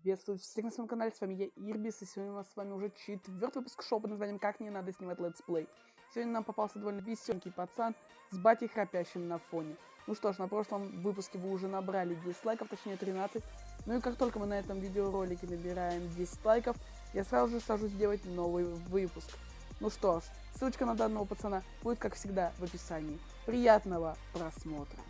Приветствую всех на своем канале, с вами я, Ирбис, и сегодня у нас с вами уже 4-й выпуск шоу под названием «Как не надо снимать летсплей». Сегодня нам попался довольно веселенький пацан с батей храпящим на фоне. Ну что ж, на прошлом выпуске вы уже набрали 10 лайков, точнее 13. Ну и как только мы на этом видеоролике набираем 10 лайков, я сразу же сажусь делать новый выпуск. Ну что ж, ссылочка на данного пацана будет, как всегда, в описании. Приятного просмотра!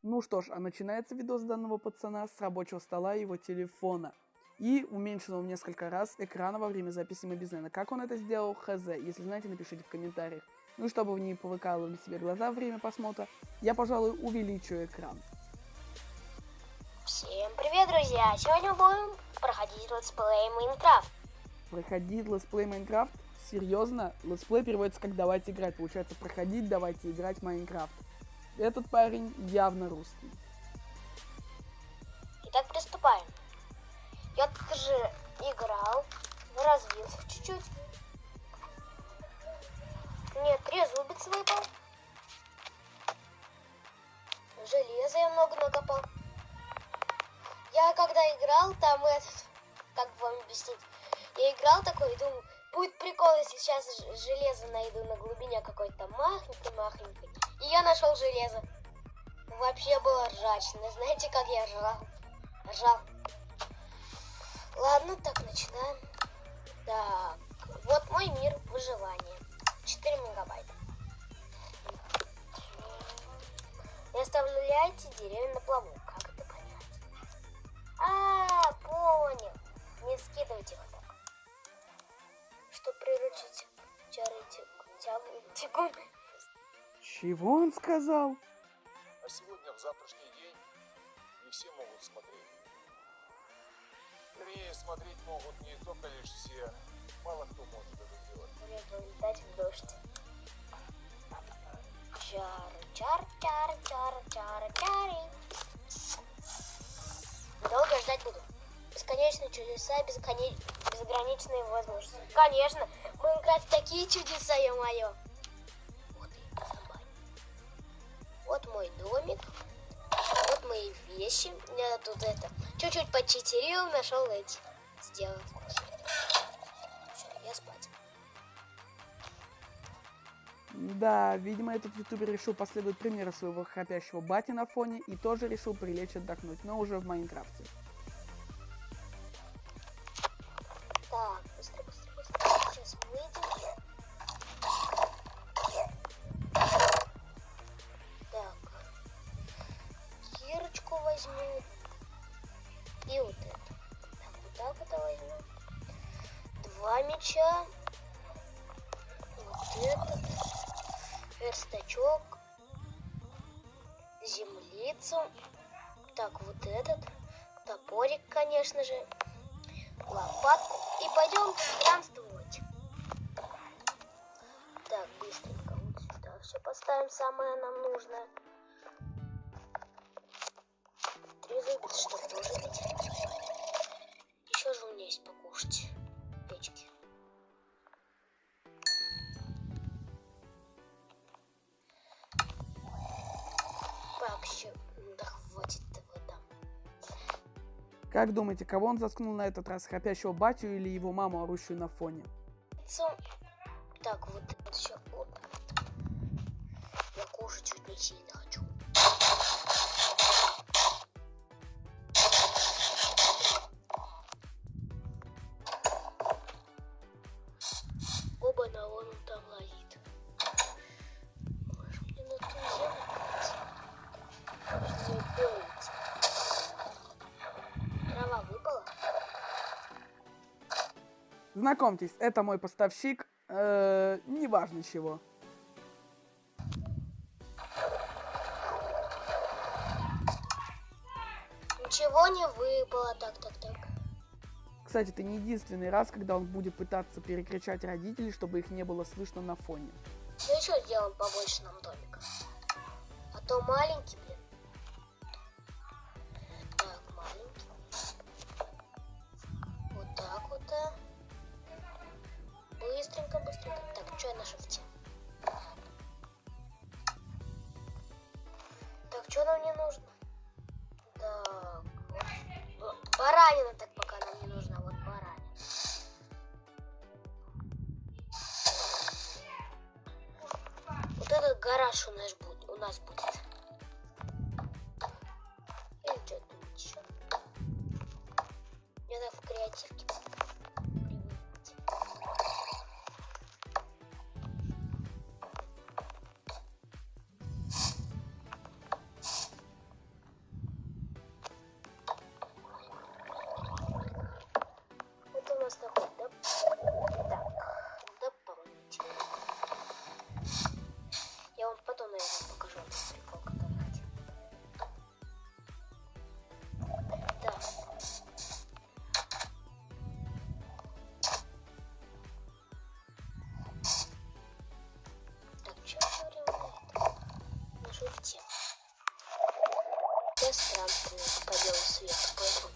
Ну что ж, а начинается видос данного пацана с рабочего стола и его телефона. И уменьшенного в несколько раз экрана во время записи Мобизена. Как он это сделал, хз. Если знаете, напишите в комментариях. Ну и чтобы вы не повыкалывали себе глаза во время просмотра, я, пожалуй, увеличу экран. Всем привет, друзья! Сегодня мы будем проходить летсплей Майнкрафт. Проходить летсплей Майнкрафт? Серьезно? Летсплей переводится как «давайте играть». Получается, проходить, давайте играть в Майнкрафт. Этот парень явно русский. Итак, приступаем. Я тут же играл, развился чуть-чуть. Мне трезубец выпал. Железа я много накопал. Я когда играл, там как вам объяснить? Я играл такой и думаю, будет прикол, если сейчас железо найду на глубине какой-то махонькой. И я нашел железо. Вообще было ржачно. Знаете, как я ржал? Ладно, так, начинаем. Так, вот мой мир выживания. 4 мегабайта. Не оставляйте деревья на плаву. Как это понять? Понял. Не скидывайте их так. Чтобы приручить тягу. Чего он сказал? А сегодня, в завтрашний день, не все могут смотреть. Вернее, смотреть могут не только лишь все. Мало кто может это делать. Вредно летать в дождь. Чар. Долго ждать буду. Бесконечные чудеса, безграничные возможности. Конечно, в Майнкрафте такие чудеса, ё-моё. Ух ты, собака. Вот мой домик. Вот мои вещи. Я тут чуть-чуть почитерил, нашел эти. Сделал. Все, я спать. Да, видимо, этот ютубер решил последовать примеру своего храпящего бати на фоне и тоже решил прилечь отдохнуть, но уже в Майнкрафте. Так, быстро. Сейчас выйдем. Так. Кирочку возьму. И вот это. Так, вот так это возьму. 2 меча. Вот этот. Верстачок. Землицу. Так, вот этот. Топорик, конечно же. Лопатку. И пойдем странствовать. Так, быстренько вот сюда все поставим, самое нам нужное. Трезубец, чтобы тоже бить. Еще же у меня есть покушать. Печки. Вообще, да хватит этого, да. Как думаете, кого он заткнул на этот раз, храпящего батю или его маму, орущую на фоне? Так, вот это все. Я кушать чуть не сильно хочу. Оба-на, он там ловит. Может, мне на ту землю не делать. Трава выпала. Знакомьтесь, это мой поставщик, неважно чего. Ничего не выпало, так. Кстати, это не единственный раз, когда он будет пытаться перекричать родителей, чтобы их не было слышно на фоне. Ну еще сделаем побольше нам домика. А то маленький, блин. Так, маленький. Вот так вот. Быстренько. Так, что я нашел в тебе? гараж у нас будет. Или что тут еще? Мне так в креативке привыкнуть. Это у нас такой, да? Так, дополнительно. Я вам потом, наверное, покажу этот прикол, который хотел. Да. Так, что я говорил на это? Нашу тему. Я странствую по белу свету, поэтому.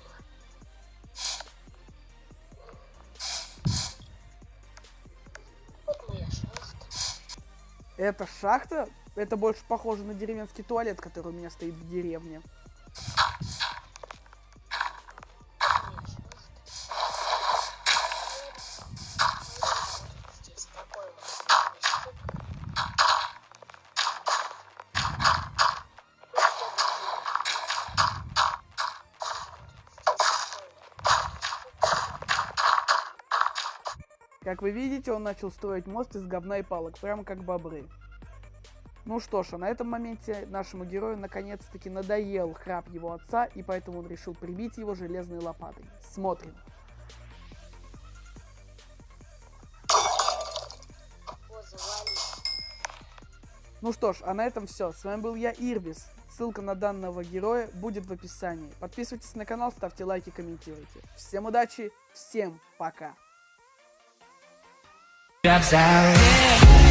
Вот моя шахта. Это шахта? Это больше похоже на деревенский туалет, который у меня стоит в деревне. Здесь такой вот. Как вы видите, он начал строить мост из говна и палок, прямо как бобры. Ну что ж, а на этом моменте нашему герою наконец-таки надоел храп его отца, и поэтому он решил прибить его железной лопатой. Смотрим. Ну что ж, а на этом все. С вами был я, Ирбис. Ссылка на данного героя будет в описании. Подписывайтесь на канал, ставьте лайки, комментируйте. Всем удачи, всем пока. Drops out.